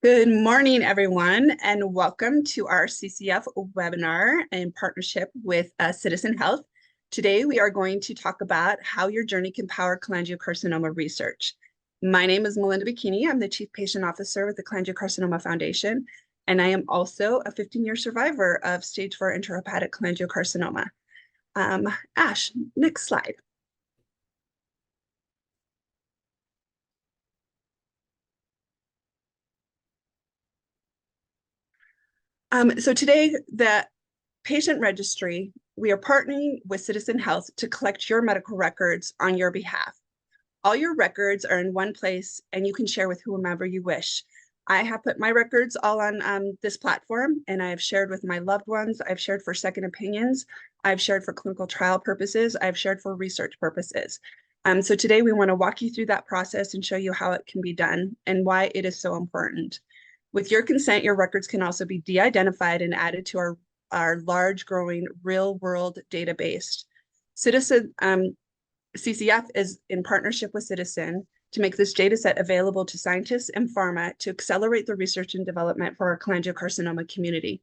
Good morning, everyone, and welcome to our CCF webinar in partnership with Citizen Health. Today, we are going to talk about how your journey can power cholangiocarcinoma research. My name is Melinda Bikini. I'm the Chief Patient Officer with the Cholangiocarcinoma Foundation, and I am also a 15-year survivor of stage 4 intrahepatic cholangiocarcinoma. Ash, next slide. So today, the patient registry, we are partnering with Citizen Health to collect your medical records on your behalf. All your records are in one place and you can share with whomever you wish. I have put my records all on this platform, and I have shared with my loved ones. I've shared for second opinions. I've shared for clinical trial purposes. I've shared for research purposes. So today we want to walk you through that process and show you how it can be done and why it is so important. With your consent, your records can also be de-identified and added to our large growing real world database. Citizen CCF is in partnership with Citizen to make this data set available to scientists and pharma to accelerate the research and development for our cholangiocarcinoma community.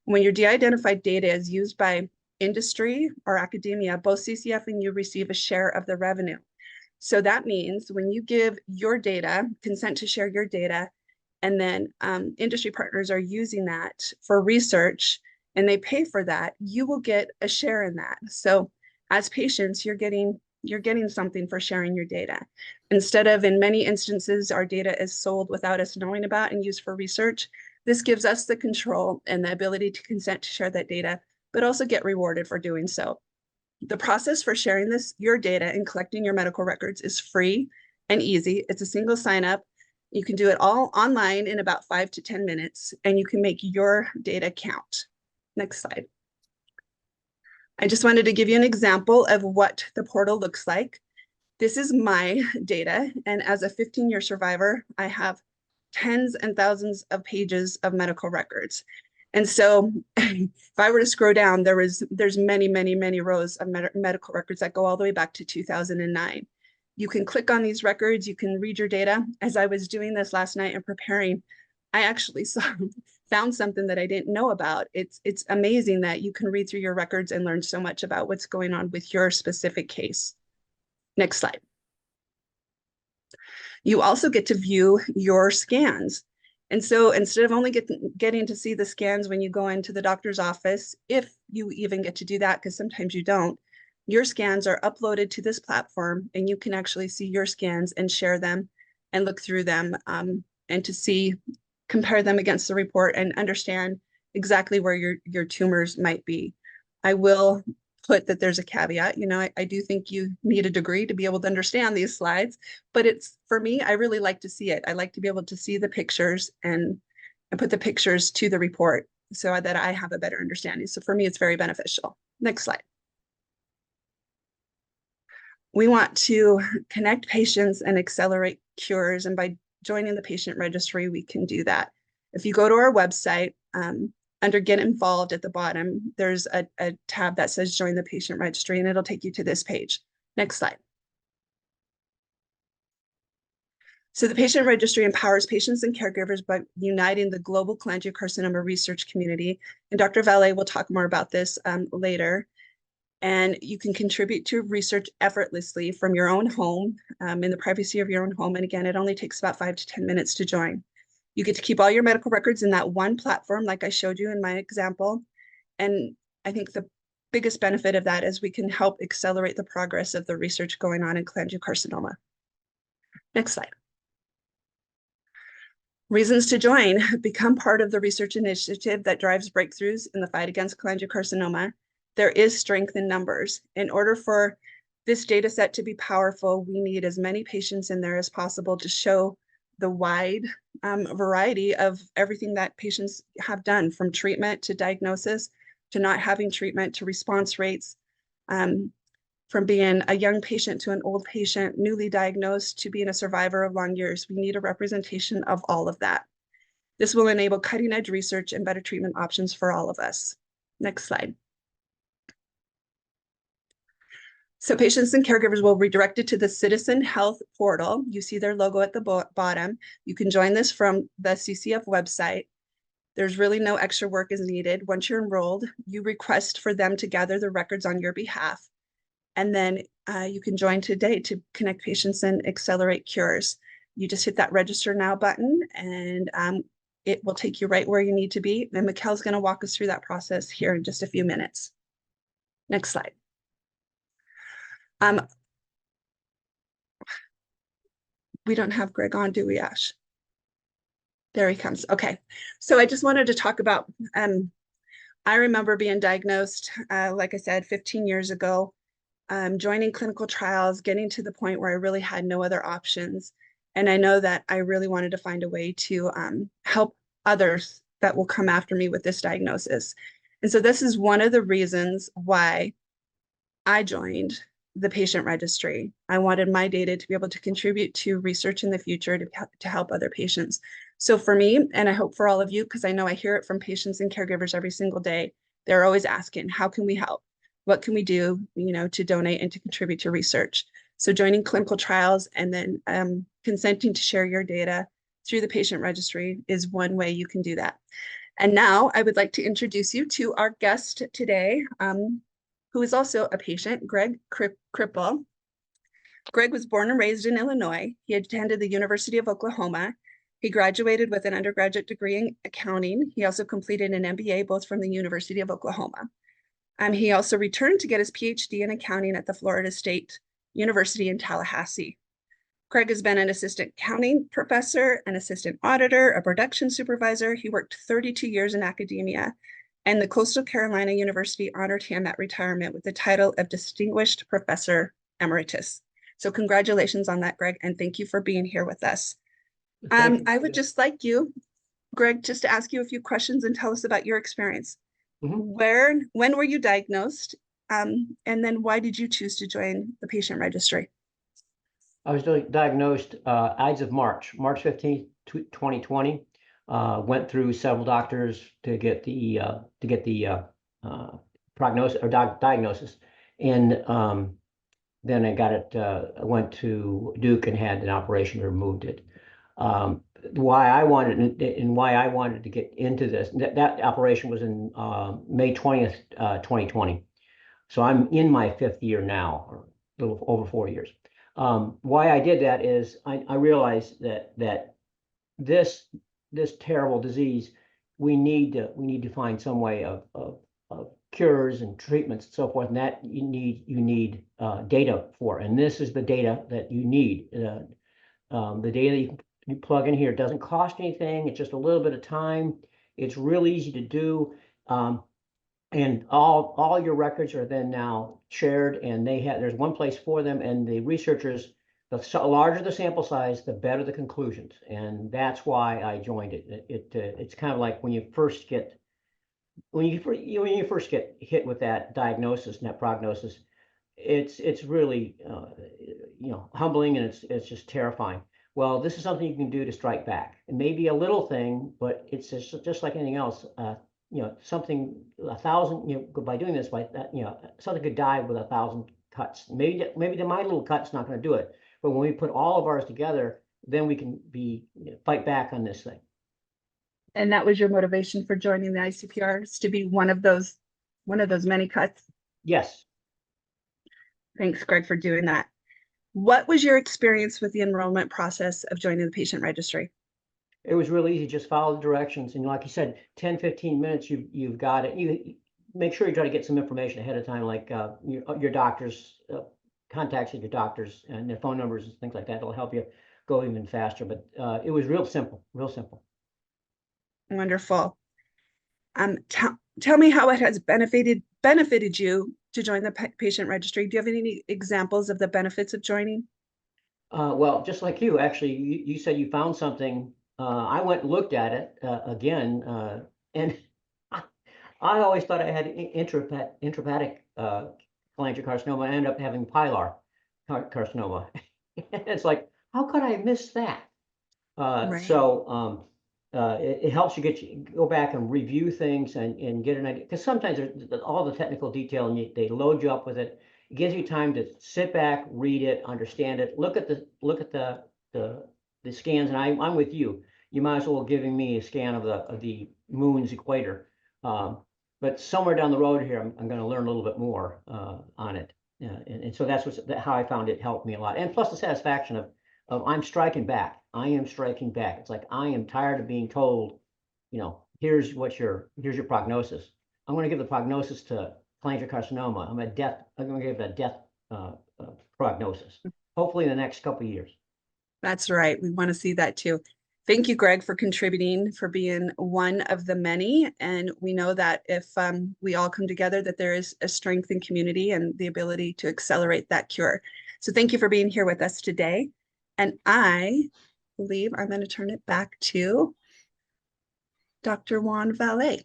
When your de-identified data is used by industry or academia, both CCF and you receive a share of the revenue. So that means when you give your data, consent to share your data, and then industry partners are using that for research and they pay for that, you will get a share in that. So as patients, you're getting something for sharing your data. Instead of, in many instances, our data is sold without us knowing about and used for research, this gives us the control and the ability to consent to share that data, but also get rewarded for doing so. The process for sharing your data and collecting your medical records is free and easy. It's a single sign up. You can do it all online in about 5 to 10 minutes, and you can make your data count. Next slide. I just wanted to give you an example of what the portal looks like. This is my data, and as a 15-year survivor, I have tens and thousands of pages of medical records. And so if I were to scroll down, there's many rows of medical records that go all the way back to 2009. You can click on these records, you can read your data. As I was doing this last night and preparing, I actually found something that I didn't know about. It's amazing that you can read through your records and learn so much about what's going on with your specific case. Next slide. You also get to view your scans. And so instead of only getting to see the scans when you go into the doctor's office, if you even get to do that, because sometimes you don't, your scans are uploaded to this platform and you can actually see your scans and share them and look through them and to compare them against the report and understand exactly where your tumors might be. I will put that there's a caveat. I do think you need a degree to be able to understand these slides, but for me, I really like to see it. I like to be able to see the pictures and put the pictures to the report so that I have a better understanding. So for me, it's very beneficial. Next slide. We want to connect patients and accelerate cures, and by joining the patient registry, we can do that. If you go to our website, under Get Involved at the bottom, there's a tab that says Join the Patient Registry, and it'll take you to this page. Next slide. So the patient registry empowers patients and caregivers by uniting the global cholangiocarcinoma research community. And Dr. Valle will talk more about this later. And you can contribute to research effortlessly from your own home, in the privacy of your own home. And again, it only takes about 5 to 10 minutes to join. You get to keep all your medical records in that one platform, like I showed you in my example. And I think the biggest benefit of that is we can help accelerate the progress of the research going on in cholangiocarcinoma. Next slide. Reasons to join: become part of the research initiative that drives breakthroughs in the fight against cholangiocarcinoma. There is strength in numbers. In order for this data set to be powerful, we need as many patients in there as possible to show the wide variety of everything that patients have done, from treatment to diagnosis, to not having treatment, to response rates, from being a young patient to an old patient, newly diagnosed, to being a survivor of long years. We need a representation of all of that. This will enable cutting edge research and better treatment options for all of us. Next slide. So patients and caregivers will be directed to the Citizen Health portal. You see their logo at the bottom. You can join this from the CCF website. There's really no extra work is needed. Once you're enrolled, you request for them to gather the records on your behalf. And then you can join today to connect patients and accelerate cures. You just hit that register now button and it will take you right where you need to be. And Mikkel's going to walk us through that process here in just a few minutes. Next slide. We don't have Greg on, do we, Ash? There he comes. Okay. So I just wanted to talk about, I remember being diagnosed, like I said, 15 years ago, joining clinical trials, getting to the point where I really had no other options. And I know that I really wanted to find a way to help others that will come after me with this diagnosis. And so this is one of the reasons why I joined the patient registry. I wanted my data to be able to contribute to research in the future to help other patients. So for me, and I hope for all of you, because I know I hear it from patients and caregivers every single day, they're always asking, how can we help? What can we do, to donate and to contribute to research? So joining clinical trials and then consenting to share your data through the patient registry is one way you can do that. And now I would like to introduce you to our guest today, who is also a patient, Greg Kripal. Greg was born and raised in Illinois. He attended the University of Oklahoma. He graduated with an undergraduate degree in accounting. He also completed an MBA, both from the University of Oklahoma. He also returned to get his PhD in accounting at the Florida State University in Tallahassee. Greg has been an assistant accounting professor, an assistant auditor, a production supervisor. He worked 32 years in academia, and the Coastal Carolina University honored him at retirement with the title of Distinguished Professor Emeritus. So congratulations on that, Greg, and thank you for being here with us. I would just like you, Greg, just to ask you a few questions and tell us about your experience. When were you diagnosed? And then why did you choose to join the patient registry? I was diagnosed Ides of March 15th, 2020. Went through several doctors to get the prognosis or diagnosis, and then I got it. I went to Duke and had an operation, removed it. Why I wanted to get into this, that operation was in May 20th, 2020. So I'm in my 5th year now, or a little over 4 years. Why I did that is I realized that this terrible disease, we need to find some way of cures and treatments and so forth, and that you need data for, and this is the data that you need. The data you plug in here doesn't cost anything. It's just a little bit of time. It's real easy to do. And all your records are then now shared, and there's one place for them, and the researchers, the larger the sample size, the better the conclusions, and that's why I joined it. It's kind of like when you first get hit with that diagnosis and that prognosis, it's really humbling, and it's just terrifying. Well, this is something you can do to strike back. It may be a little thing, but it's just like anything else. Something 1,000, by doing this, something could die with 1,000 cuts. Maybe my little cut's not going to do it, but when we put all of ours together, then we can fight back on this thing. And that was your motivation for joining the ICPRs, to be one of those many cuts? Yes. Thanks, Greg, for doing that. What was your experience with the enrollment process of joining the patient registry? It was really easy. Just follow the directions. And like you said, 10, 15 minutes, you've got it. You make sure you try to get some information ahead of time, like your doctor's contacts with your doctors and their phone numbers and things like that. It'll help you go even faster. But it was real simple. Wonderful. Tell me how it has benefited you to join the patient registry. Do you have any examples of the benefits of joining? Well, just like you, actually, you said you found something. I went and looked at it again, and I always thought I had intrahepatic cholangiocarcinoma. I ended up having pilar carcinoma. It's like, how could I miss that? Right. So it helps you go back and review things and get an idea, because sometimes there's all the technical detail, and they load you up with it. gives you time to sit back, read it, understand it, look at the scans. And I'm with you. You might as well giving me a scan of the moon's equator. But somewhere down the road here, I'm going to learn a little bit more on it. And so that's how I found it helped me a lot. And plus the satisfaction of I'm striking back. I am striking back. It's like I am tired of being told, here's your prognosis. I'm going to give the prognosis to cholangiocarcinoma. I'm going to give a death prognosis. Hopefully in the next couple of years. That's right. We want to see that too. Thank you, Greg, for contributing, for being one of the many. And we know that if we all come together, that there is a strength in community and the ability to accelerate that cure. So thank you for being here with us today. And I believe I'm going to turn it back to Dr. Juan Vallée.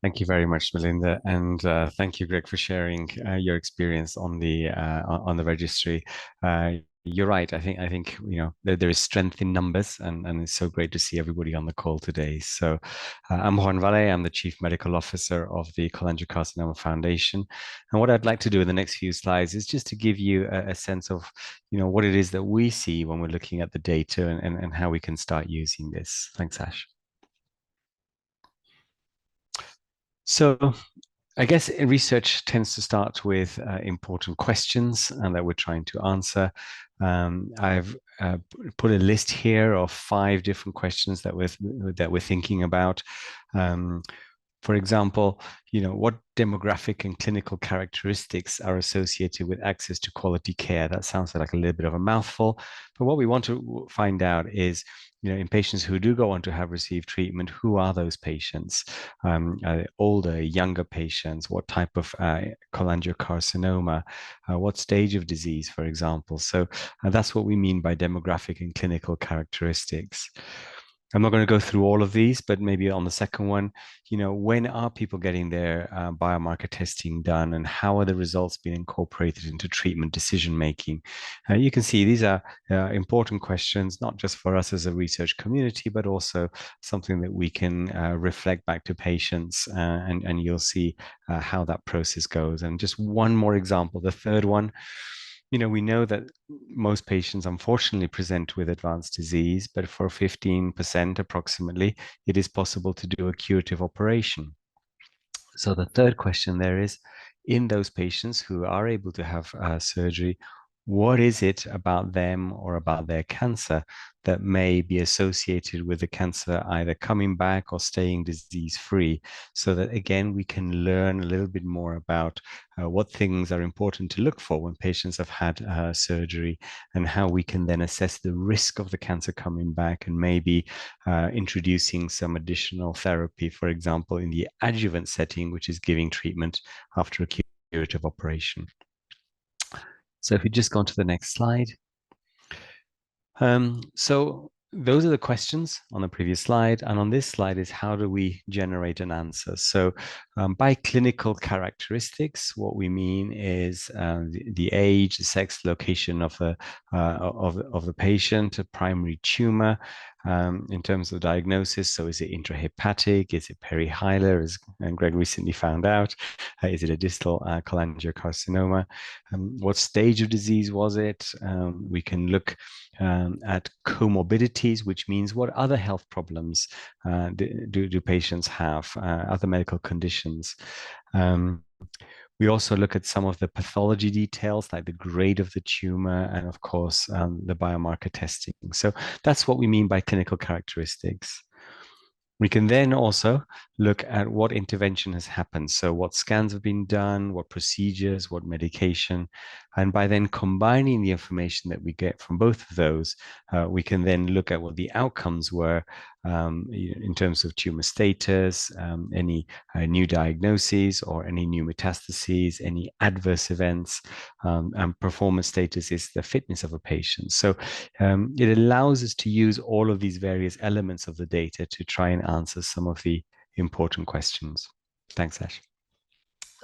Thank you very much, Melinda, and thank you, Greg, for sharing your experience on the registry. You're right. I think there is strength in numbers, and it's so great to see everybody on the call today. So, I'm Juan Vallée. I'm the Chief Medical Officer of the Cholangiocarcinoma Foundation, and what I'd like to do in the next few slides is just to give you a sense of what it is that we see when we're looking at the data and how we can start using this. Thanks, Ash. So I guess research tends to start with important questions and that we're trying to answer. I've put a list here of 5 different questions that we're thinking about. For example, what demographic and clinical characteristics are associated with access to quality care? That sounds like a little bit of a mouthful, but what we want to find out is, in patients who do go on to have received treatment, who are those patients? Older, younger patients? What type of cholangiocarcinoma? What stage of disease, for example? So that's what we mean by demographic and clinical characteristics. I'm not going to go through all of these, but maybe on the second one, when are people getting their biomarker testing done, and how are the results being incorporated into treatment decision making? You can see these are important questions, not just for us as a research community, but also something that we can reflect back to patients, and you'll see how that process goes. And just one more example, the third one. We know that most patients unfortunately present with advanced disease, but for 15% approximately, it is possible to do a curative operation. So the third question there is, in those patients who are able to have surgery, what is it about them or about their cancer that may be associated with the cancer either coming back or staying disease-free, so that, again, we can learn a little bit more about what things are important to look for when patients have had surgery, and how we can then assess the risk of the cancer coming back and maybe introducing some additional therapy, for example, in the adjuvant setting, which is giving treatment after a curative operation. So if we just go on to the next slide. So those are the questions on the previous slide. And on this slide is how do we generate an answer? So by clinical characteristics, what we mean is the age, the sex, location of the patient, a primary tumor. In terms of diagnosis, so is it intrahepatic? Is it perihilar, as Greg recently found out? Is it a distal cholangiocarcinoma? What stage of disease was it? We can look at comorbidities, which means what other health problems do patients have, other medical conditions. We also look at some of the pathology details, like the grade of the tumor, and of course, the biomarker testing. So that's what we mean by clinical characteristics. We can then also look at what intervention has happened. So what scans have been done, what procedures, what medication. And by then combining the information that we get from both of those, we can then look at what the outcomes were in terms of tumor status, any new diagnoses or any new metastases, any adverse events, and performance status is the fitness of a patient. So it allows us to use all of these various elements of the data to try and answer some of the important questions. Thanks, Ash.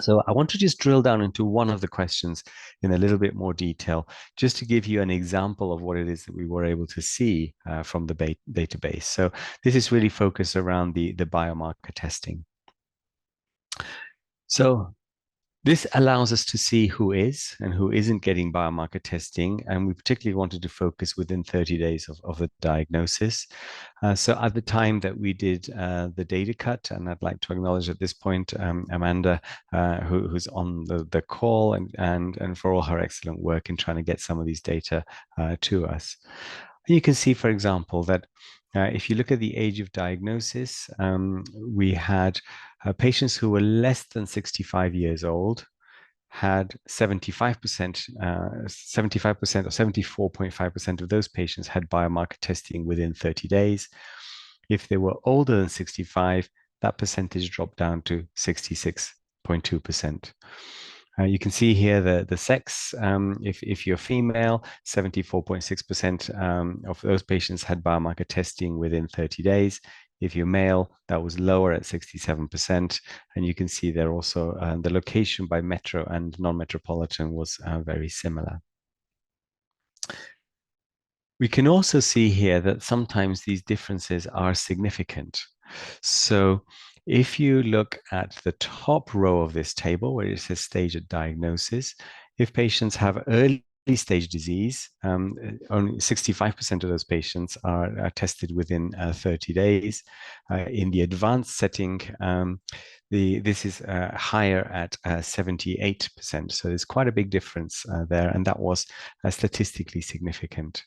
So I want to just drill down into one of the questions in a little bit more detail, just to give you an example of what it is that we were able to see from the database. So this is really focused around the biomarker testing. So This allows us to see who is and who isn't getting biomarker testing, and we particularly wanted to focus within 30 days of the diagnosis. So at the time that we did the data cut, and I'd like to acknowledge at this point Amanda, who's on the call, and for all her excellent work in trying to get some of these data to us. You can see, for example, that if you look at the age of diagnosis, we had patients who were less than 65 years old had 75%, 75% or 74.5% of those patients had biomarker testing within 30 days. If they were older than 65, that percentage dropped down to 66.2%. You can see here the sex. If you're female, 74.6% of those patients had biomarker testing within 30 days. If you're male, that was lower at 67%. And you can see there also the location by metro and non-metropolitan was very similar. We can also see here that sometimes these differences are significant. So if you look at the top row of this table where it says stage at diagnosis, if patients have early stage disease, only 65% of those patients are tested within 30 days. In the advanced setting, this is higher at 78%. So there's quite a big difference there, and that was statistically significant.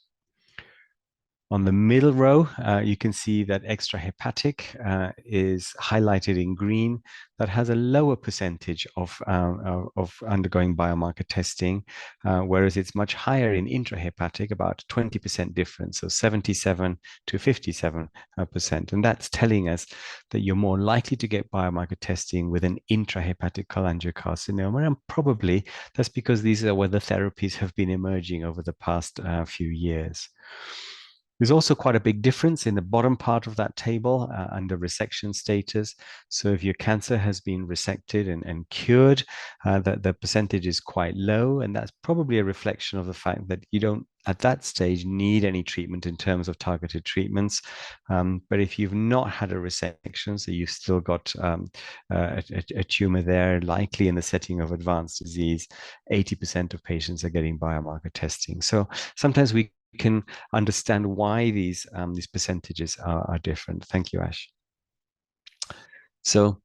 On the middle row, you can see that extrahepatic is highlighted in green. That has a lower percentage of undergoing biomarker testing, whereas it's much higher in intrahepatic, about 20% difference, so 77 to 57%. And that's telling us that you're more likely to get biomarker testing with an intrahepatic cholangiocarcinoma, and probably that's because these are where the therapies have been emerging over the past few years. There's also quite a big difference in the bottom part of that table under resection status. So if your cancer has been resected and cured, the percentage is quite low. And that's probably a reflection of the fact that you don't, at that stage, need any treatment in terms of targeted treatments. But if you've not had a resection, so you've still got a tumor there, likely in the setting of advanced disease, 80% of patients are getting biomarker testing. So sometimes we can understand why these percentages are different. Thank you, Ash. So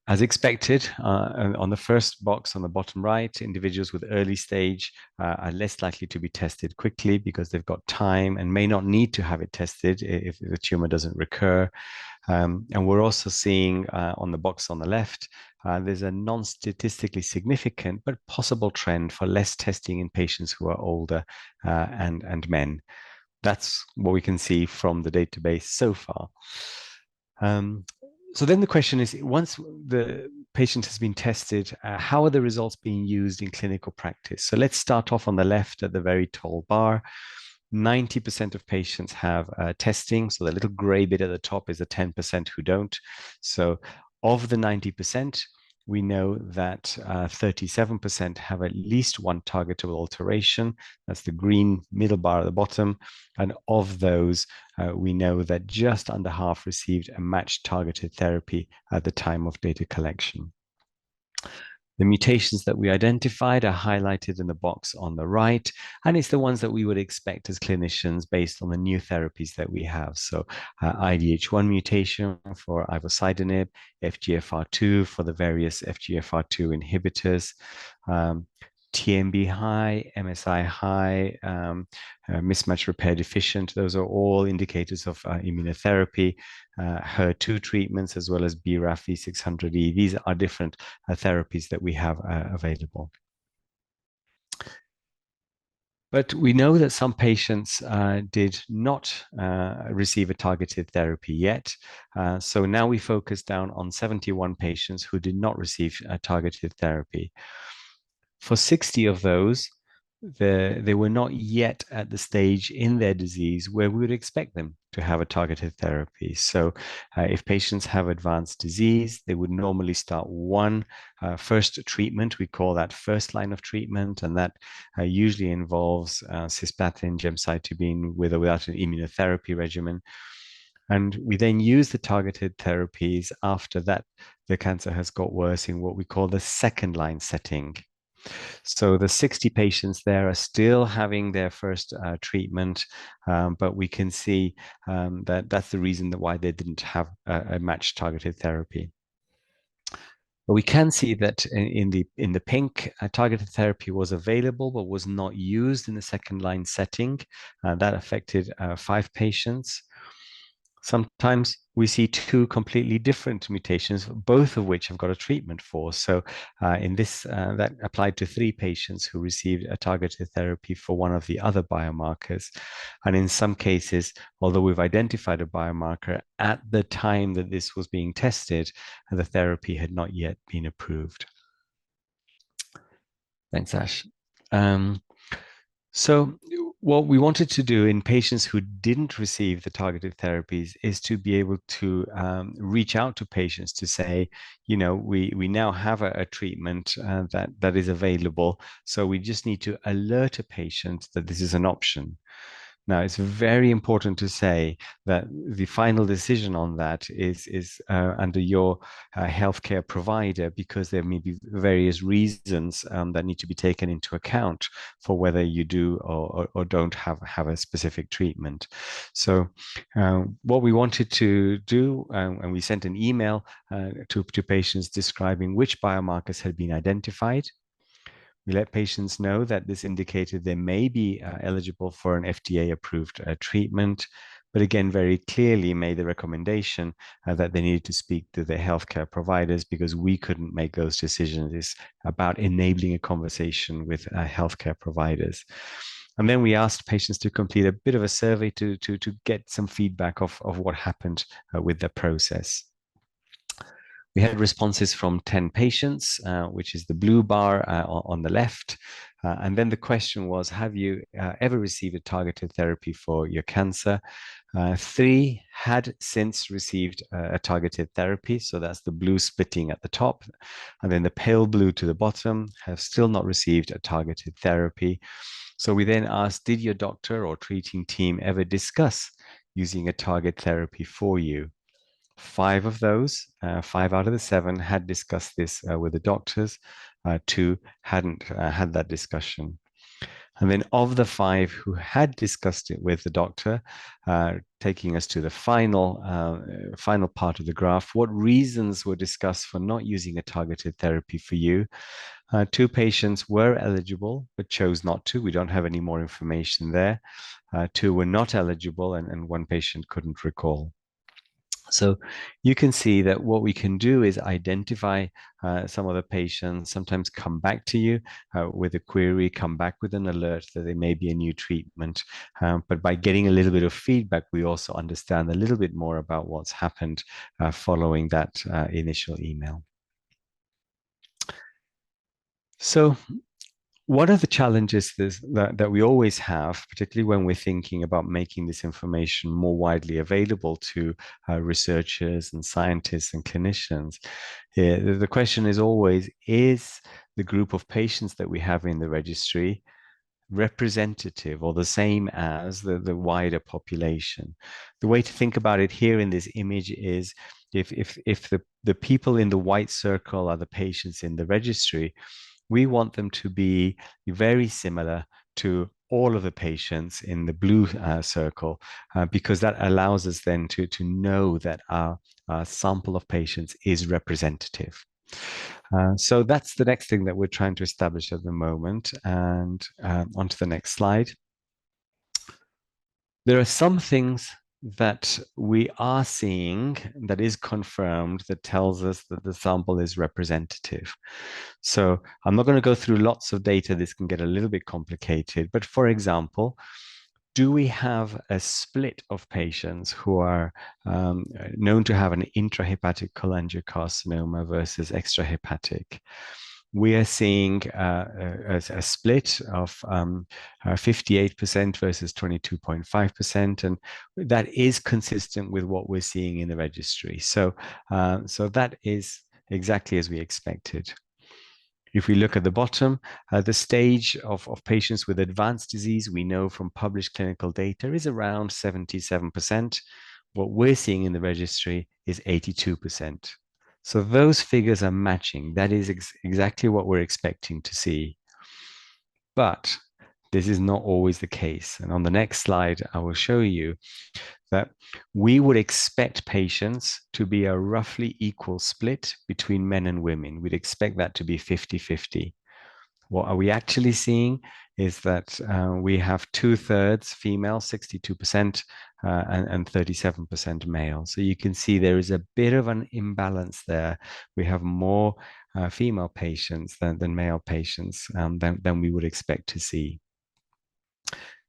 as expected, on the first box on the bottom right, individuals with early stage are less likely to be tested quickly because they've got time and may not need to have it tested if the tumor doesn't recur. And we're also seeing on the box on the left, there's a non-statistically significant but possible trend for less testing in patients who are older and men. That's what we can see from the database so far. So then the question is, once the patient has been tested, how are the results being used in clinical practice? So let's start off on the left at the very tall bar. 90% of patients have testing. So the little gray bit at the top is the 10% who don't. So of the 90%, we know that 37% have at least one targetable alteration. That's the green middle bar at the bottom. And of those, we know that just under half received a matched targeted therapy at the time of data collection. The mutations that we identified are highlighted in the box on the right, and it's the ones that we would expect as clinicians based on the new therapies that we have. So IDH1 mutation for ivosidenib, FGFR2 for the various FGFR2 inhibitors, TMB high, MSI high, mismatch repair deficient. Those are all indicators of immunotherapy. HER2 treatments as well as BRAF V600E. These are different therapies that we have available. But we know that some patients did not receive a targeted therapy yet. So now we focus down on 71 patients who did not receive a targeted therapy. For 60 of those, they were not yet at the stage in their disease where we would expect them to have a targeted therapy. So if patients have advanced disease, they would normally start one first treatment. We call that first line of treatment, and that usually involves cisplatin, gemcitabine with or without an immunotherapy regimen. And we then use the targeted therapies after that the cancer has got worse in what we call the second line setting. So the 60 patients there are still having their first treatment, but we can see that that's the reason why they didn't have a matched targeted therapy. But we can see that in the pink, targeted therapy was available but was not used in the second line setting. That affected 5 patients. Sometimes we see 2 completely different mutations, both of which have got a treatment for. So in this, that applied to 3 patients who received a targeted therapy for one of the other biomarkers. And in some cases, although we've identified a biomarker, at the time that this was being tested, the therapy had not yet been approved. Thanks, Ash. So what we wanted to do in patients who didn't receive the targeted therapies is to be able to reach out to patients to say, you know, we now have a treatment that is available. So we just need to alert a patient that this is an option. Now, it's very important to say that the final decision on that is under your healthcare provider, because there may be various reasons that need to be taken into account for whether you do or don't have a specific treatment. So what we wanted to do, and we sent an email to patients describing which biomarkers had been identified. We let patients know that this indicated they may be eligible for an FDA-approved treatment, but again, very clearly made the recommendation that they needed to speak to their healthcare providers, because we couldn't make those decisions. It's about enabling a conversation with healthcare providers. And then we asked patients to complete a bit of a survey to get some feedback of what happened with the process. We had responses from 10 patients, which is the blue bar on the left. And then the question was, have you ever received a targeted therapy for your cancer? 3 had since received a targeted therapy. So that's the blue splitting at the top. And then the pale blue to the bottom have still not received a targeted therapy. So we then asked, did your doctor or treating team ever discuss using a target therapy for you? 5 of those, 5 out of the 7, had discussed this with the doctors. 2 hadn't had that discussion. And then of the 5 who had discussed it with the doctor, taking us to the final part of the graph, what reasons were discussed for not using a targeted therapy for you? 2 patients were eligible but chose not to. We don't have any more information there. 2 were not eligible, and 1 patient couldn't recall. So you can see that what we can do is identify some of the patients, sometimes come back to you with a query, come back with an alert that there may be a new treatment. But by getting a little bit of feedback, we also understand a little bit more about what's happened following that initial email. So one of the challenges that we always have, particularly when we're thinking about making this information more widely available to researchers and scientists and clinicians, the question is always, is the group of patients that we have in the registry representative or the same as the wider population? The way to think about it here in this image is, if the people in the white circle are the patients in the registry, we want them to be very similar to all of the patients in the blue circle, because that allows us then to know that our sample of patients is representative. So that's the next thing that we're trying to establish at the moment. And on to the next slide. There are some things that we are seeing that is confirmed that tells us that the sample is representative. So I'm not going to go through lots of data. This can get a little bit complicated. But for example, do we have a split of patients who are known to have an intrahepatic cholangiocarcinoma versus extrahepatic? We are seeing a split of 58% versus 22.5%, and that is consistent with what we're seeing in the registry. So that is exactly as we expected. If we look at the bottom, the stage of patients with advanced disease, we know from published clinical data, is around 77%. What we're seeing in the registry is 82%. So those figures are matching. That is exactly what we're expecting to see. But this is not always the case. And on the next slide, I will show you that we would expect patients to be a roughly equal split between men and women. We'd expect that to be 50-50. What are we actually seeing is that we have 2/3 female, 62%, and 37% male. So you can see there is a bit of an imbalance there. We have more female patients than male patients than we would expect to see.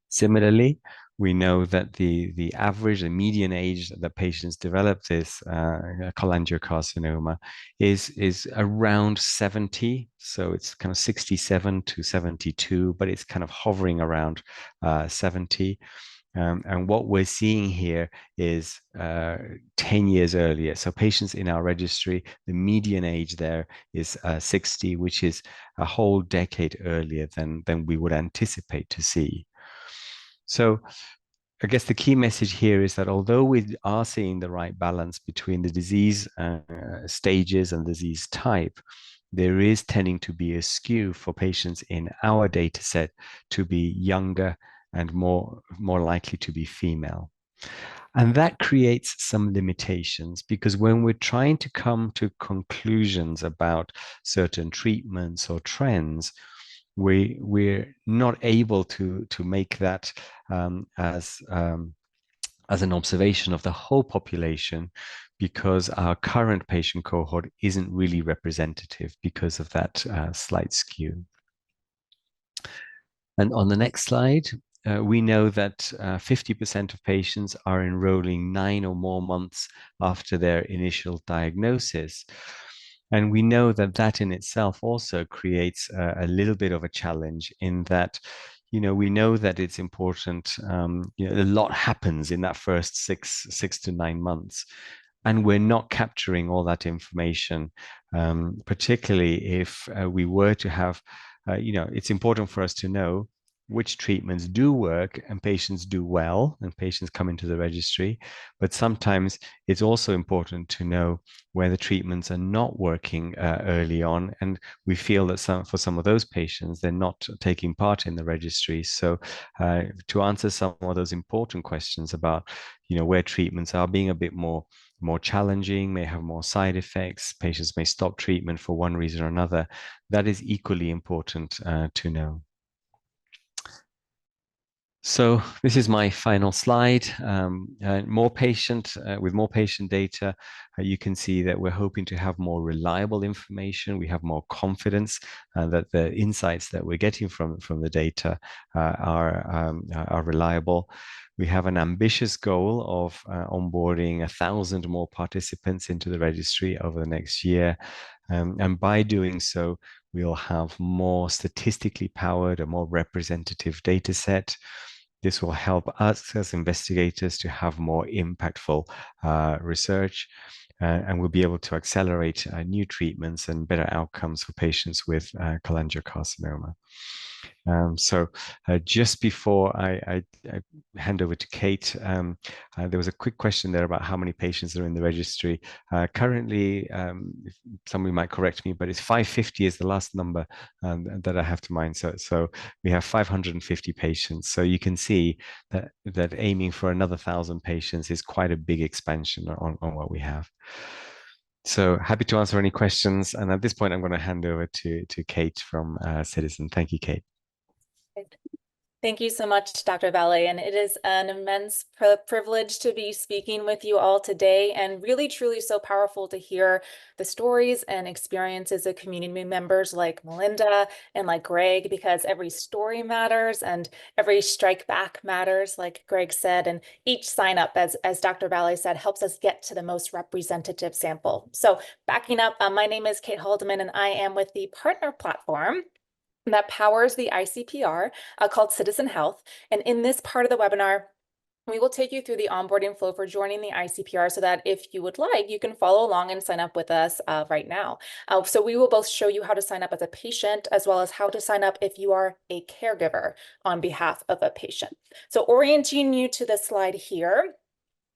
Similarly, we know that the average, the median age that patients develop this cholangiocarcinoma is around 70. So it's kind of 67 to 72, but it's kind of hovering around 70. And what we're seeing here is 10 years earlier. So patients in our registry, the median age there is 60, which is a whole decade earlier than we would anticipate to see. So I guess the key message here is that although we are seeing the right balance between the disease stages and disease type, there is tending to be a skew for patients in our data set to be younger and more likely to be female. And that creates some limitations because when we're trying to come to conclusions about certain treatments or trends, we're not able to make that as an observation of the whole population because our current patient cohort isn't really representative because of that slight skew. And on the next slide, we know that 50% of patients are enrolling 9 or more months after their initial diagnosis. And we know that that in itself also creates a little bit of a challenge in that, we know that it's important. A lot happens in that first six to 9 months, and we're not capturing all that information, particularly if we were to have, it's important for us to know which treatments do work and patients do well and patients come into the registry. But sometimes it's also important to know where the treatments are not working early on. And we feel that for some of those patients, they're not taking part in the registry. So to answer some of those important questions about, where treatments are being a bit more challenging, may have more side effects, patients may stop treatment for one reason or another, that is equally important to know. So this is my final slide. With more patient data, you can see that we're hoping to have more reliable information. We have more confidence that the insights that we're getting from the data are reliable. We have an ambitious goal of onboarding 1,000 more participants into the registry over the next year. And by doing so, we'll have more statistically powered, a more representative data set. This will help us as investigators to have more impactful research, and we'll be able to accelerate new treatments and better outcomes for patients with cholangiocarcinoma. So just before I hand over to Kate, there was a quick question there about how many patients are in the registry. Currently, somebody might correct me, but it's 550 is the last number that I have to mind. So we have 550 patients. So you can see that aiming for another 1,000 patients is quite a big expansion on what we have. So happy to answer any questions. And at this point, I'm going to hand over to Kate from Citizen. Thank you, Kate. Thank you so much, Dr. Valle, and it is an immense privilege to be speaking with you all today, and really, truly so powerful to hear the stories and experiences of community members like Melinda and like Greg, because every story matters and every strike back matters, like Greg said, and each sign up, as Dr. Valle said, helps us get to the most representative sample. So backing up, my name is Kate Haldeman, and I am with the partner platform that powers the ICPR called Citizen Health. And in this part of the webinar, we will take you through the onboarding flow for joining the ICPR so that if you would like, you can follow along and sign up with us right now. So we will both show you how to sign up as a patient as well as how to sign up if you are a caregiver on behalf of a patient. So orienting you to the slide here,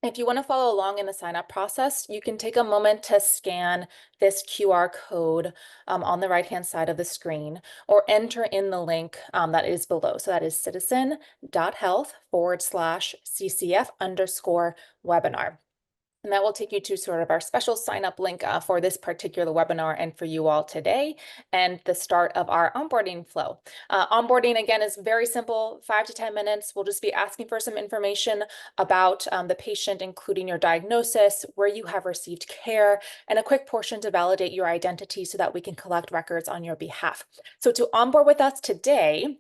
If you want to follow along in the sign up process, you can take a moment to scan this QR code on the right-hand side of the screen, or enter in the link that is below. So that is citizen.health/CCF_webinar. And that will take you to sort of our special sign up link for this particular webinar and for you all today, and the start of our onboarding flow. Onboarding, again, is very simple, 5 to 10 minutes. We'll just be asking for some information about the patient, including your diagnosis, where you have received care, and a quick portion to validate your identity so that we can collect records on your behalf. So to onboard with us today,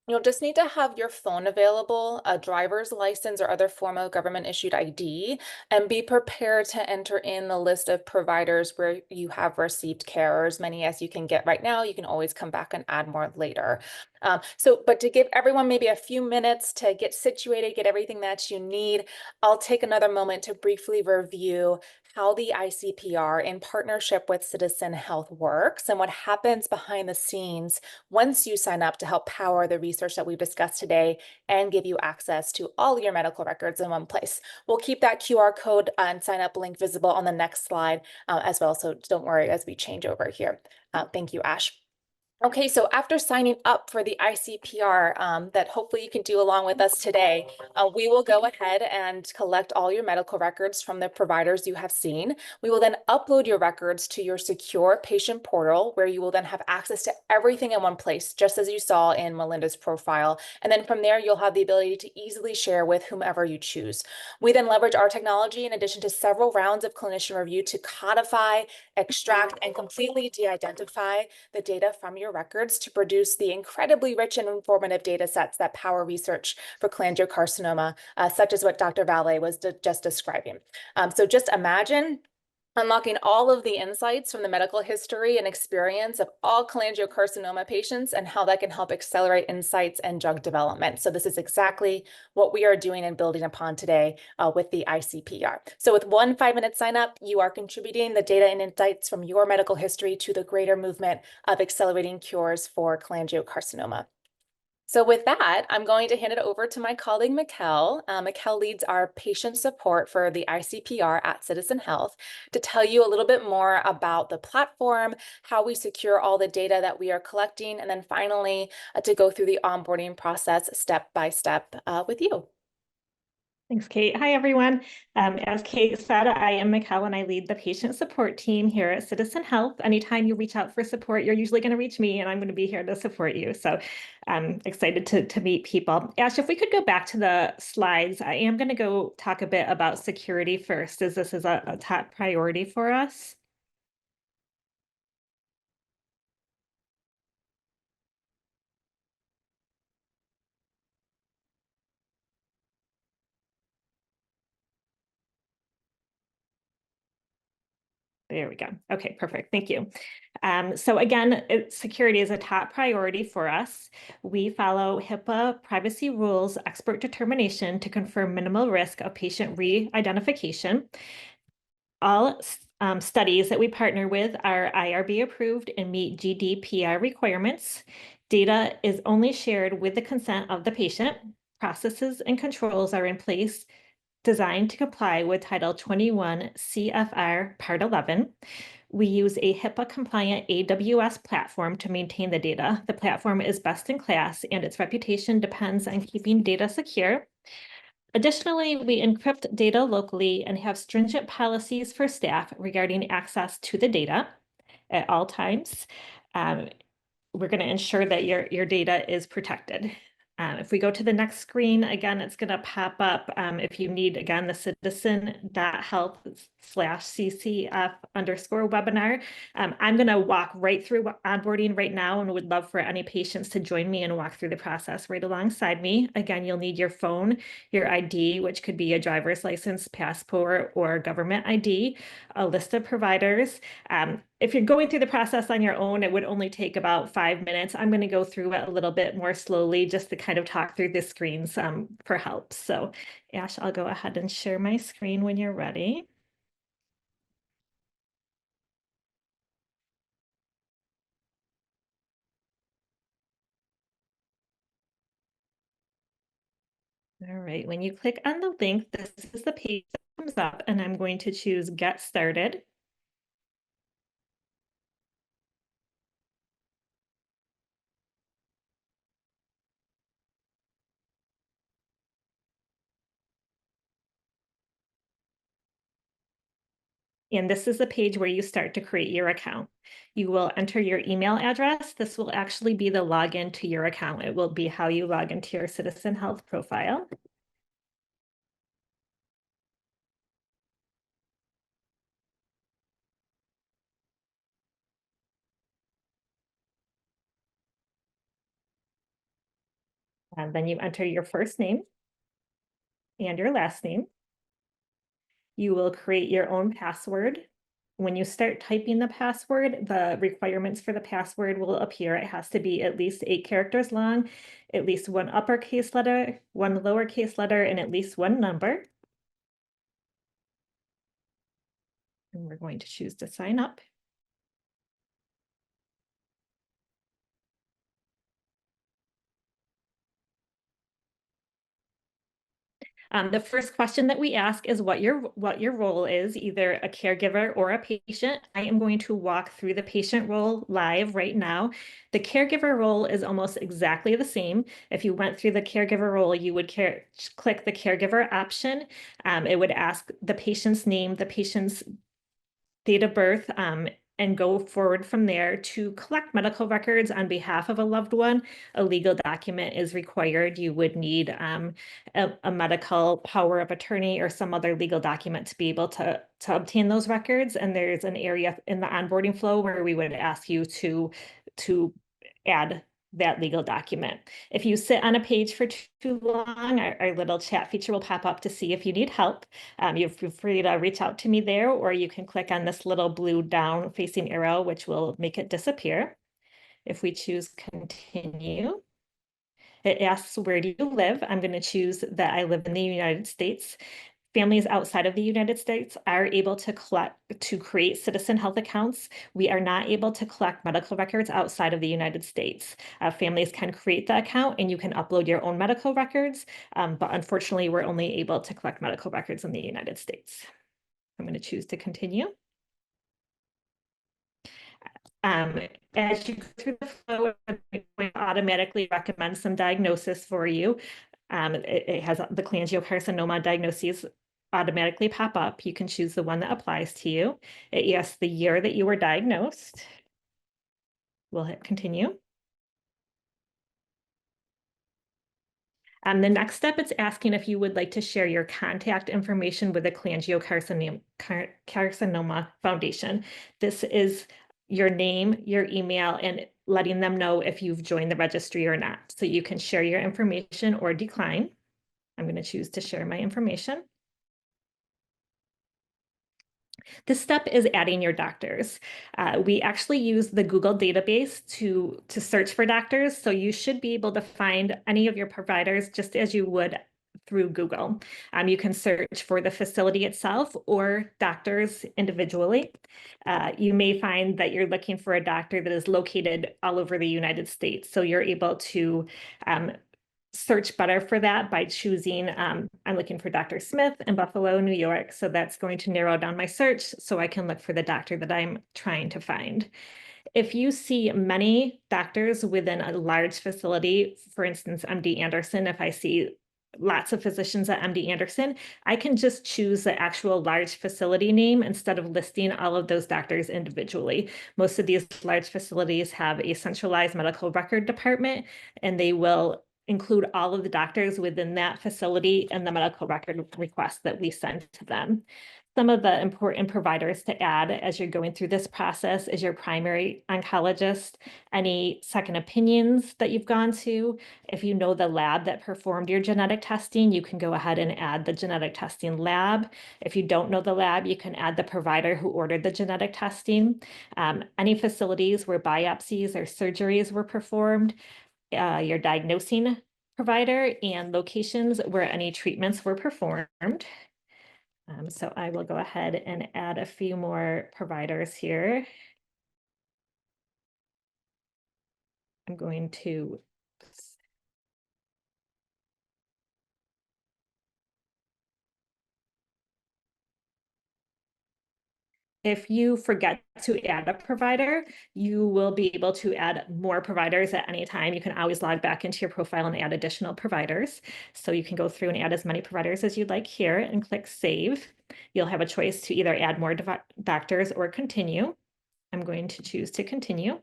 you'll just need to have your phone available, a driver's license or other form of government issued ID, and be prepared to enter in the list of providers where you have received care, or as many as you can get right now. You can always come back and add more later. But to give everyone maybe a few minutes to get situated, get everything that you need, I'll take another moment to briefly review how the ICPR in partnership with Citizen Health works and what happens behind the scenes once you sign up to help power the research that we've discussed today and give you access to all your medical records in one place. We'll keep that QR code and sign up link visible on the next slide as well, so don't worry as we change over here. Thank you, Ash. Okay, so after signing up for the ICPR that hopefully you can do along with us today, we will go ahead and collect all your medical records from the providers you have seen. We will then upload your records to your secure patient portal, where you will then have access to everything in one place, just as you saw in Melinda's profile. And then from there, you'll have the ability to easily share with whomever you choose. We then leverage our technology in addition to several rounds of clinician review to codify, extract, and completely de-identify the data from your records to produce the incredibly rich and informative data sets that power research for cholangiocarcinoma, such as what Dr. Valle was just describing. So just imagine unlocking all of the insights from the medical history and experience of all cholangiocarcinoma patients and how that can help accelerate insights and drug development. So this is exactly what we are doing and building upon today with the ICPR. So with one 5-minute sign up, you are contributing the data and insights from your medical history to the greater movement of accelerating cures for cholangiocarcinoma. So with that, I'm going to hand it over to my colleague, Mikkel. Mikkel leads our patient support for the ICPR at Citizen Health, to tell you a little bit more about the platform, how we secure all the data that we are collecting, and then finally to go through the onboarding process step by step with you. Thanks, Kate. Hi, everyone. As Kate said, I am Mikkel, and I lead the patient support team here at Citizen Health. Anytime you reach out for support, you're usually going to reach me, and I'm going to be here to support you. So I'm excited to meet people. Ash, if we could go back to the slides, I am going to go talk a bit about security first, as this is a top priority for us. There we go. Okay, perfect. Thank you. So again, security is a top priority for us. We follow HIPAA privacy rules, expert determination to confirm minimal risk of patient re-identification. All studies that we partner with are IRB approved and meet GDPR requirements. Data is only shared with the consent of the patient. Processes and controls are in place designed to comply with Title 21 CFR Part 11. We use a HIPAA-compliant AWS platform to maintain the data. The platform is best in class, and its reputation depends on keeping data secure. Additionally, we encrypt data locally and have stringent policies for staff regarding access to the data at all times. We're going to ensure that your data is protected. If we go to the next screen, again, it's going to pop up if you need, again, the citizen.health/CCF_webinar. I'm going to walk right through onboarding right now and would love for any patients to join me and walk through the process right alongside me. Again, you'll need your phone, your ID, which could be a driver's license, passport, or government ID, a list of providers. If you're going through the process on your own, it would only take about 5 minutes. I'm going to go through it a little bit more slowly just to kind of talk through the screens for help. So Ash, I'll go ahead and share my screen when you're ready. All right, when you click on the link, this is the page that comes up, and I'm going to choose Get Started. And this is the page where you start to create your account. You will enter your email address. This will actually be the login to your account. It will be how you log into your Citizen Health profile. And then you enter your first name and your last name. You will create your own password. When you start typing the password, the requirements for the password will appear. It has to be at least 8 characters long, at least 1 uppercase letter, 1 lowercase letter, and at least 1 number. And we're going to choose to sign up. The first question that we ask is what your role is, either a caregiver or a patient. I am going to walk through the patient role live right now. The caregiver role is almost exactly the same. If you went through the caregiver role, you would click the caregiver option. It would ask the patient's name, the patient's date of birth, and go forward from there. To collect medical records on behalf of a loved one, a legal document is required. You would need a medical power of attorney or some other legal document to be able to obtain those records. And there's an area in the onboarding flow where we would ask you to add that legal document. If you sit on a page for too long, our little chat feature will pop up to see if you need help. You feel free to reach out to me there, or you can click on this little blue down facing arrow, which will make it disappear. If we choose continue, it asks, where do you live? I'm going to choose that I live in the United States. Families outside of the United States are able to create Citizen Health accounts. We are not able to collect medical records outside of the United States. Families can create the account and you can upload your own medical records, but unfortunately, we're only able to collect medical records in the United States. I'm going to choose to continue. As you go through the flow, it will automatically recommend some diagnosis for you. It has the cholangiocarcinoma diagnoses automatically pop up. You can choose the one that applies to you. It asks the year that you were diagnosed. We'll hit continue. The next step, it's asking if you would like to share your contact information with the Cholangiocarcinoma Foundation. This is your name, your email, and letting them know if you've joined the registry or not. So you can share your information or decline. I'm going to choose to share my information. This step is adding your doctors. We actually use the Google database to search for doctors. So you should be able to find any of your providers just as you would through Google. You can search for the facility itself or doctors individually. You may find that you're looking for a doctor that is located all over the United States. So you're able to search better for that by choosing, I'm looking for Dr. Smith in Buffalo, New York. So that's going to narrow down my search so I can look for the doctor that I'm trying to find. If you see many doctors within a large facility, for instance, MD Anderson, if I see lots of physicians at MD Anderson, I can just choose the actual large facility name instead of listing all of those doctors individually. Most of these large facilities have a centralized medical record department, and they will include all of the doctors within that facility and the medical record request that we send to them. Some of the important providers to add as you're going through this process is your primary oncologist, any second opinions that you've gone to. If you know the lab that performed your genetic testing, you can go ahead and add the genetic testing lab. If you don't know the lab, you can add the provider who ordered the genetic testing. Any facilities where biopsies or surgeries were performed, your diagnosing provider, and locations where any treatments were performed. So I will go ahead and add a few more providers here. I'm going to If you forget to add a provider, you will be able to add more providers at any time. You can always log back into your profile and add additional providers. So you can go through and add as many providers as you'd like here and click Save. You'll have a choice to either add more doctors or continue. I'm going to choose to continue.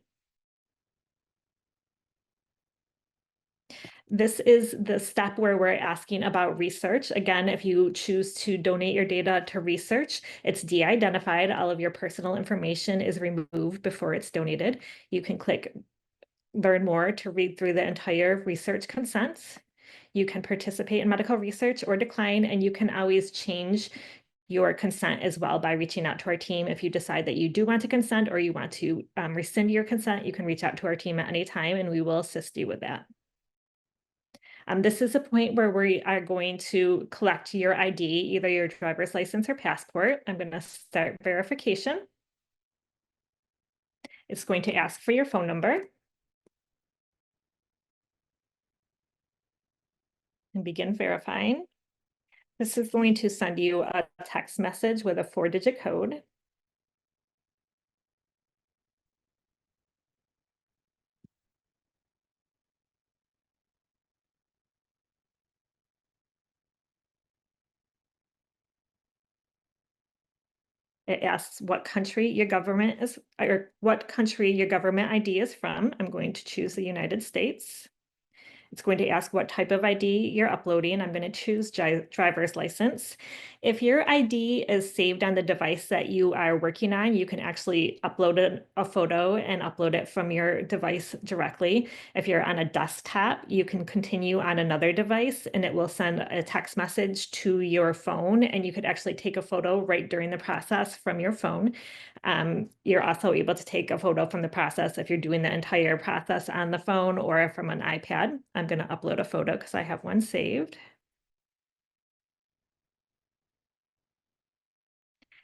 This is the step where we're asking about research. Again, if you choose to donate your data to research, it's de-identified. All of your personal information is removed before it's donated. You can click Learn More to read through the entire research consents. You can participate in medical research or decline, and you can always change your consent as well by reaching out to our team. If you decide that you do want to consent or you want to rescind your consent, you can reach out to our team at any time and we will assist you with that. This is a point where we are going to collect your ID, either your driver's license or passport. I'm going to start verification. It's going to ask for your phone number. And begin verifying. This is going to send you a text message with a 4-digit code. It asks what country your government is, or what country your government ID is from. I'm going to choose the United States. It's going to ask what type of ID you're uploading. I'm going to choose driver's license. If your ID is saved on the device that you are working on, you can actually upload a photo and upload it from your device directly. If you're on a desktop, you can continue on another device and it will send a text message to your phone, and you could actually take a photo right during the process from your phone. You're also able to take a photo from the process if you're doing the entire process on the phone or from an iPad. I'm going to upload a photo because I have one saved.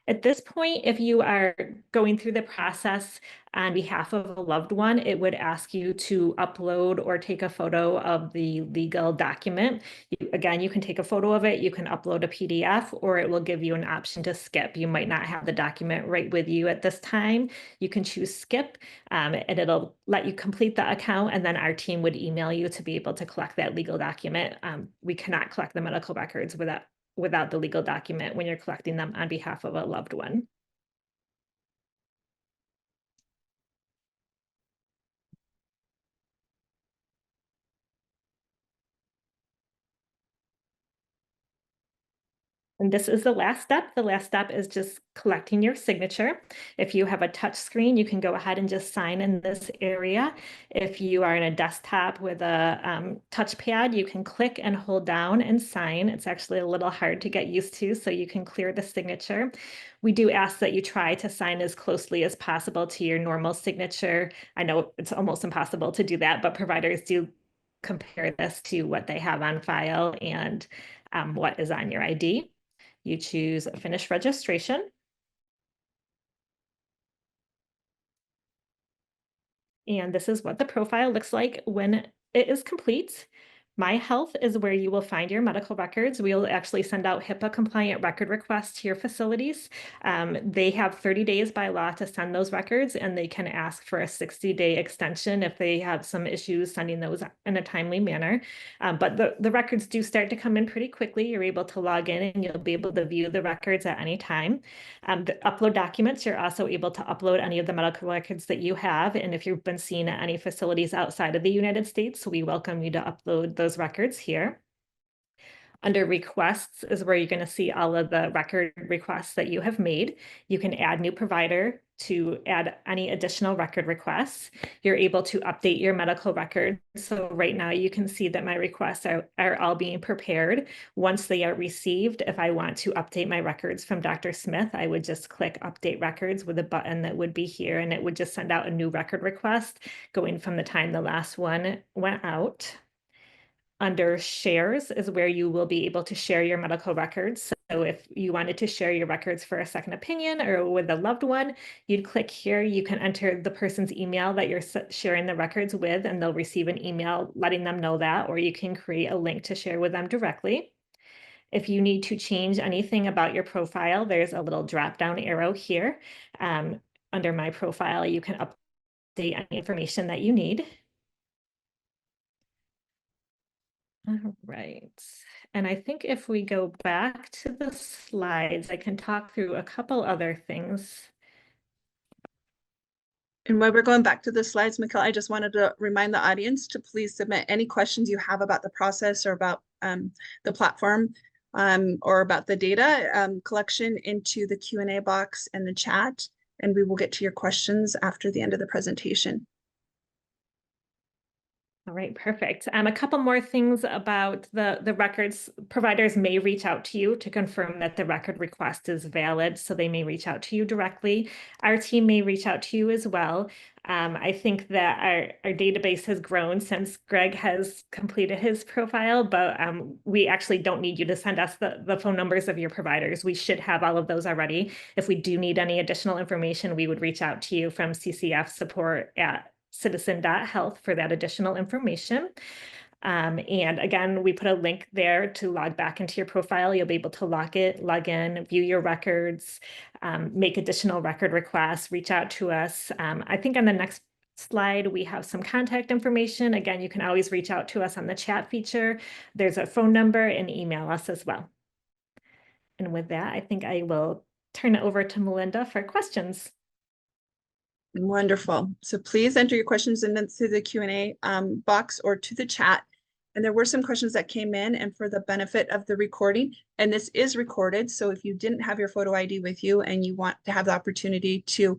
At this point, if you are going through the process on behalf of a loved one, it would ask you to upload or take a photo of the legal document. Again, you can take a photo of it, you can upload a PDF, or it will give you an option to skip. You might not have the document right with you at this time. You can choose skip, and it'll let you complete the account, and then our team would email you to be able to collect that legal document. We cannot collect the medical records without the legal document when you're collecting them on behalf of a loved one. And this is the last step. The last step is just collecting your signature. If you have a touch screen, you can go ahead and just sign in this area. If you are in a desktop with a touchpad, you can click and hold down and sign. It's actually a little hard to get used to, so you can clear the signature. We do ask that you try to sign as closely as possible to your normal signature. I know it's almost impossible to do that, but providers do compare this to what they have on file and what is on your ID. You choose Finish Registration. And this is what the profile looks like when it is complete. My Health is where you will find your medical records. We'll actually send out HIPAA compliant record requests to your facilities. They have 30 days by law to send those records, and they can ask for a 60-day extension if they have some issues sending those in a timely manner. But the records do start to come in pretty quickly. You're able to log in and you'll be able to view the records at any time. The upload documents, you're also able to upload any of the medical records that you have. And if you've been seen at any facilities outside of the United States, we welcome you to upload those records here. Under requests is where you're going to see all of the record requests that you have made. You can add new provider to add any additional record requests. You're able to update your medical records. So right now you can see that my requests are all being prepared. Once they are received, if I want to update my records from Dr. Smith, I would just click Update Records with a button that would be here, and it would just send out a new record request going from the time the last one went out. Under shares is where you will be able to share your medical records. So if you wanted to share your records for a second opinion or with a loved one, you'd click here. You can enter the person's email that you're sharing the records with, and they'll receive an email letting them know that, or you can create a link to share with them directly. If you need to change anything about your profile, there's a little drop-down arrow here. Under my profile, you can update any information that you need. All right. And I think if we go back to the slides, I can talk through a couple other things. And while we're going back to the slides, Mikkel, I just wanted to remind the audience to please submit any questions you have about the process or about the platform or about the data collection into the Q&A box and the chat, and we will get to your questions after the end of the presentation. All right, perfect. A couple more things about the records. Providers may reach out to you to confirm that the record request is valid, so they may reach out to you directly. Our team may reach out to you as well. I think that our database has grown since Greg has completed his profile, but we actually don't need you to send us the phone numbers of your providers. We should have all of those already. If we do need any additional information, we would reach out to you from CCF support at citizen.health for that additional information. And again, we put a link there to log back into your profile. You'll be able to log in, view your records, make additional record requests, reach out to us. I think on the next slide, we have some contact information. Again, you can always reach out to us on the chat feature. There's a phone number and email us as well. And with that, I think I will turn it over to Melinda for questions. Wonderful. So please enter your questions into the Q&A box or to the chat. And there were some questions that came in, and for the benefit of the recording, and this is recorded, so if you didn't have your photo ID with you and you want to have the opportunity to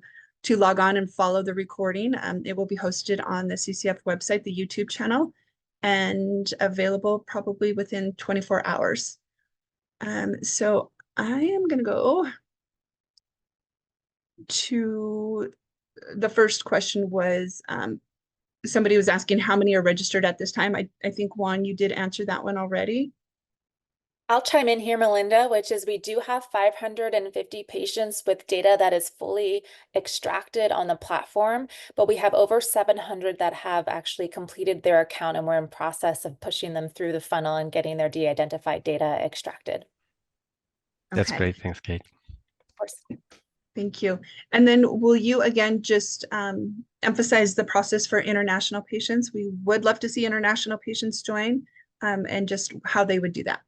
log on and follow the recording, it will be hosted on the CCF website, the YouTube channel, and available probably within 24 hours. So I am going to go to the first question. Was somebody was asking how many are registered at this time. I think, Juan, you did answer that one already. I'll chime in here, Melinda, which is we do have 550 patients with data that is fully extracted on the platform, but we have over 700 that have actually completed their account, and we're in process of pushing them through the funnel and getting their de-identified data extracted. That's Okay. great. Thanks, Kate. Of course. Thank you. And then will you again just emphasize the process for international patients? We would love to see international patients join and just how they would do that.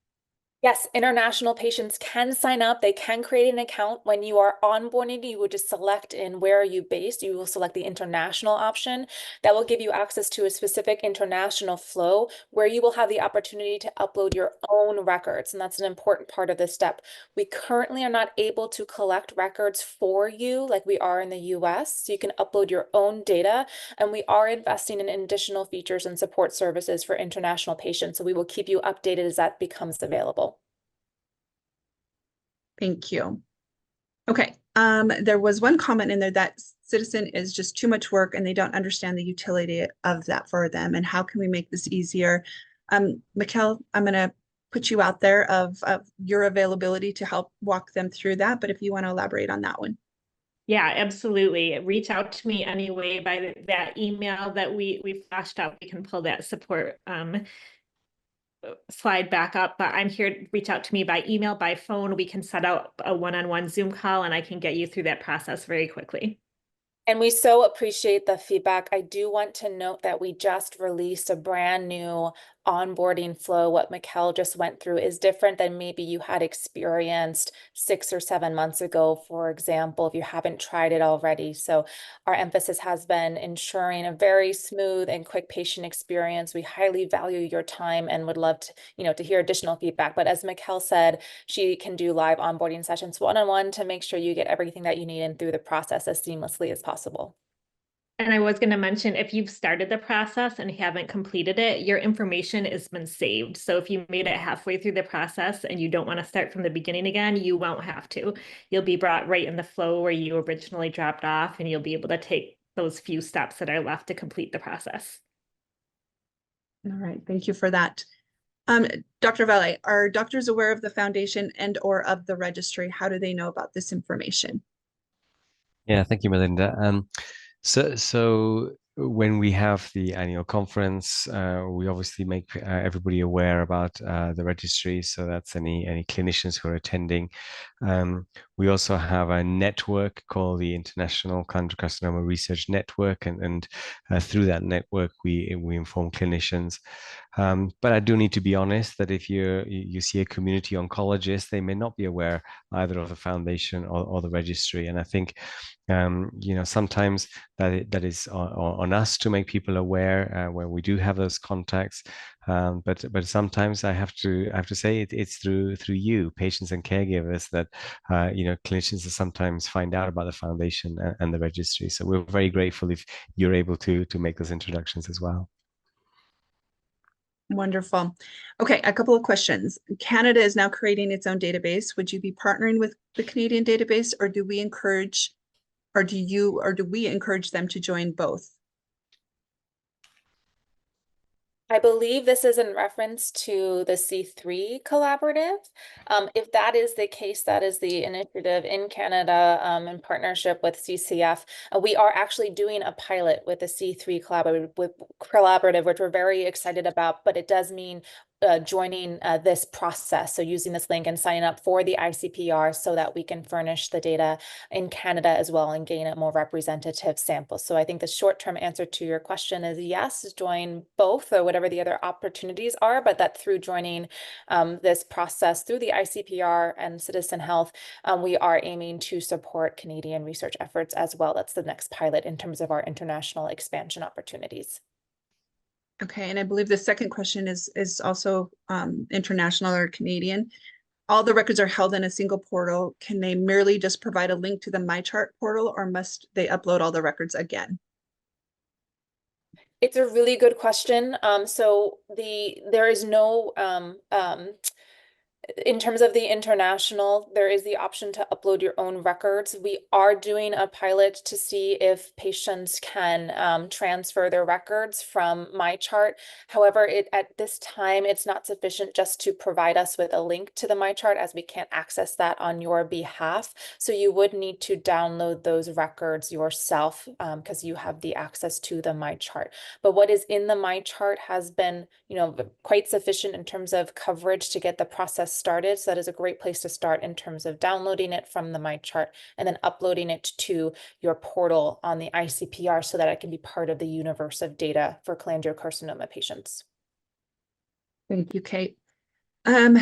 Yes, international patients can sign up. They can create an account. When you are onboarding, you would just select in where are you based. You will select the international option. That will give you access to a specific international flow where you will have the opportunity to upload your own records. And that's an important part of this step. We currently are not able to collect records for you like we are in the US. So you can upload your own data. And we are investing in additional features and support services for international patients. So we will keep you updated as that becomes available. Thank you. Okay, there was one comment in there that Citizen is just too much work and they don't understand the utility of that for them. And how can we make this easier? Mikkel, I'm going to put you out there of your availability to help walk them through that. But if you want to elaborate on that one. Yeah, absolutely. Reach out to me anyway by that email that we flashed out. We can pull that support slide back up, but I'm here to reach out to me by email, by phone. We can set up a one-on-one Zoom call and I can get you through that process very quickly. And we so appreciate the feedback. I do want to note that we just released a brand new onboarding flow. What Mikkel just went through is different than maybe you had experienced 6 or 7 months ago, for example, if you haven't tried it already. So our emphasis has been ensuring a very smooth and quick patient experience. We highly value your time and would love to, to hear additional feedback. But as Mikkel said, she can do live onboarding sessions one-on-one to make sure you get everything that you need in through the process as seamlessly as possible. And I was going to mention, if you've started the process and haven't completed it, your information has been saved. So if you made it halfway through the process and you don't want to start from the beginning again, you won't have to. You'll be brought right in the flow where you originally dropped off, and you'll be able to take those few steps that are left to complete the process. All right, thank you for that. Dr. Valle, are doctors aware of the foundation and or of the registry? How do they know about this information? Yeah, thank you, Melinda. So when we have the annual conference, we obviously make everybody aware about the registry. So that's any clinicians who are attending. We also have a network called the International Cholangiocarcinoma Research Network, and through that network, we inform clinicians. But I do need to be honest that if you see a community oncologist, they may not be aware either of the foundation or the registry. And I think sometimes that is on us to make people aware where we do have those contacts. But sometimes I have to say it's through you, patients and caregivers, that clinicians sometimes find out about the foundation and the registry. So we're very grateful if you're able to make those introductions as well. Wonderful. Okay, a couple of questions. Canada is now creating its own database. Would you be partnering with the Canadian database, or do we encourage them to join both? I believe this is in reference to the C3 collaborative. If that is the case, that is the initiative in Canada in partnership with CCF. We are actually doing a pilot with the C3 collaborative, which we're very excited about, but it does mean joining this process. So using this link and signing up for the ICPR so that we can furnish the data in Canada as well and gain a more representative sample. So I think the short-term answer to your question is yes, join both or whatever the other opportunities are, but that through joining this process through the ICPR and Citizen Health, we are aiming to support Canadian research efforts as well. That's the next pilot in terms of our international expansion opportunities. Okay, and I believe the second question is also international or Canadian. All the records are held in a single portal. Can they merely just provide a link to the MyChart portal, or must they upload all the records again? It's a really good question. So there is no in terms of the international, there is the option to upload your own records. We are doing a pilot to see if patients can transfer their records from MyChart. However, at this time, it's not sufficient just to provide us with a link to the MyChart, as we can't access that on your behalf. So you would need to download those records yourself because you have the access to the MyChart. But what is in the MyChart has been, quite sufficient in terms of coverage to get the process started. So that is a great place to start in terms of downloading it from the MyChart and then uploading it to your portal on the ICPR so that it can be part of the universe of data for cholangiocarcinoma patients. Thank you, Kate. And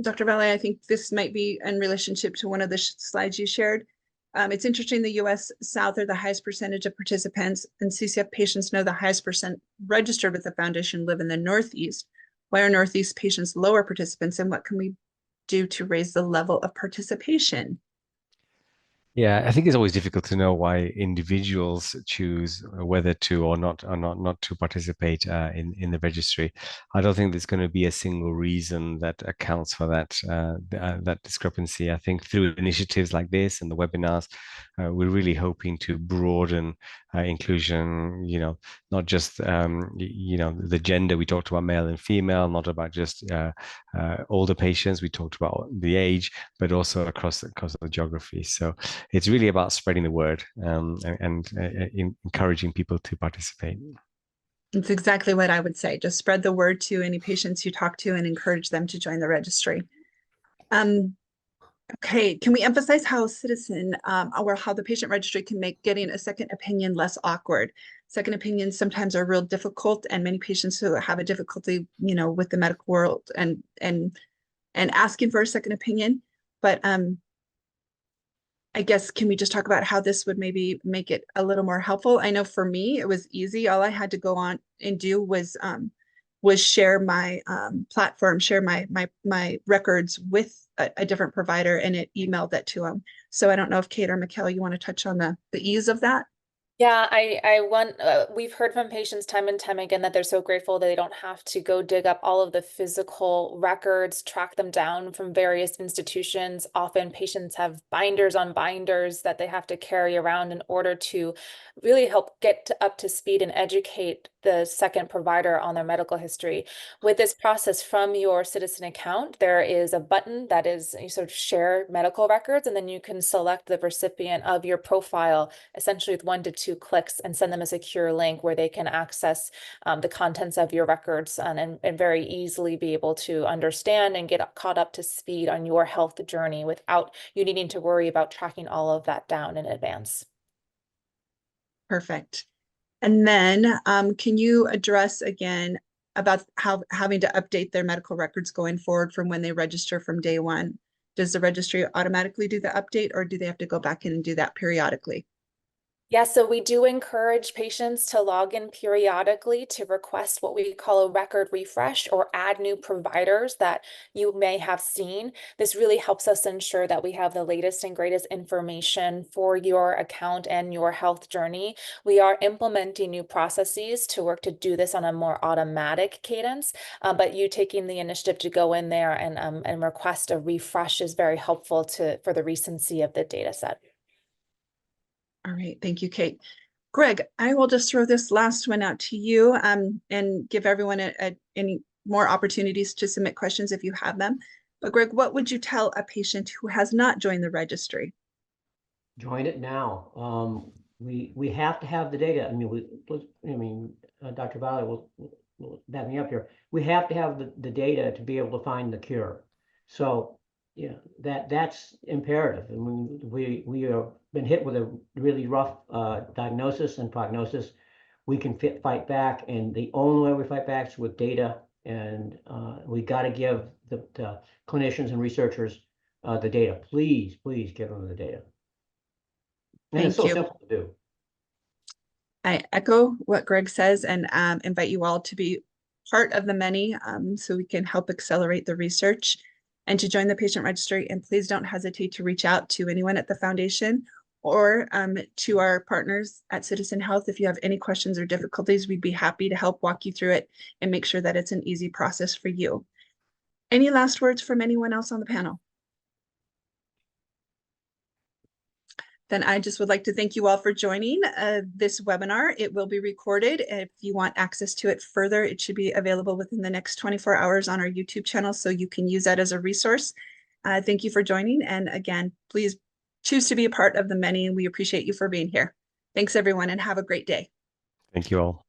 Dr. Valle, I think this might be in relationship to one of the slides you shared. It's interesting, the US South are the highest percentage of participants, and CCF patients know the highest percent registered with the foundation live in the Northeast. Why are Northeast patients lower participants, and what can we do to raise the level of participation? Yeah, I think it's always difficult to know why individuals choose whether to or not to participate in the registry. I don't think there's going to be a single reason that accounts for that discrepancy. I think through initiatives like this and the webinars, we're really hoping to broaden inclusion. Not just the gender. We talked about male and female, not about just older patients. We talked about the age, but also across the geography. So it's really about spreading the word and encouraging people to participate. It's exactly what I would say. Just spread the word to any patients you talk to and encourage them to join the registry. Okay, can we emphasize how Citizen or how the patient registry can make getting a second opinion less awkward? Second opinions sometimes are real difficult, and many patients who have a difficulty, with the medical world and asking for a second opinion. But I guess, can we just talk about how this would maybe make it a little more helpful? I know for me, it was easy. All I had to go on and do was share my platform, share my records with a different provider, and it emailed that to them. So I don't know if Kate or Mikkel, you want to touch on the ease of that? Yeah, we've heard from patients time and time again that they're so grateful that they don't have to go dig up all of the physical records, track them down from various institutions. Often patients have binders on binders that they have to carry around in order to really help get up to speed and educate the second provider on their medical history. With this process from your Citizen account, there is a button that is, you sort of share medical records, and then you can select the recipient of your profile, essentially with 1 to 2 2 clicks and send them a secure link where they can access the contents of your records and very easily be able to understand and get caught up to speed on your health journey without you needing to worry about tracking all of that down in advance. Perfect. And then can you address again about how having to update their medical records going forward from when they register from day one? Does the registry automatically do the update, or do they have to go back in and do that periodically? Yeah, so we do encourage patients to log in periodically to request what we call a record refresh or add new providers that you may have seen. This really helps us ensure that we have the latest and greatest information for your account and your health journey. We are implementing new processes to work to do this on a more automatic cadence, but you taking the initiative to go in there and request a refresh is very helpful for the recency of the data set. All right, thank you, Kate. Greg, I will just throw this last one out to you and give everyone any more opportunities to submit questions if you have them. But Greg, what would you tell a patient who has not joined the registry? Join it now. We have to have the data. I mean, Dr. Valley will back me up here. We have to have the data to be able to find the cure. So yeah, that's imperative. I mean, we have been hit with a really rough diagnosis and prognosis. We can fight back, and the only way we fight back is with data. And we got to give the clinicians and researchers the data. Please give them the data. And it's so simple to do. I echo what Greg says and invite you all to be part of the many so we can help accelerate the research and to join the patient registry. And please don't hesitate to reach out to anyone at the foundation or to our partners at Citizen Health. If you have any questions or difficulties, we'd be happy to help walk you through it and make sure that it's an easy process for you. Any last words from anyone else on the panel? Then I just would like to thank you all for joining this webinar. It will be recorded. If you want access to it further, it should be available within the next 24 hours on our YouTube channel, so you can use that as a resource. Thank you for joining. And again, please choose to be a part of the many, and we appreciate you for being here. Thanks, everyone, and have a great day. Thank you all.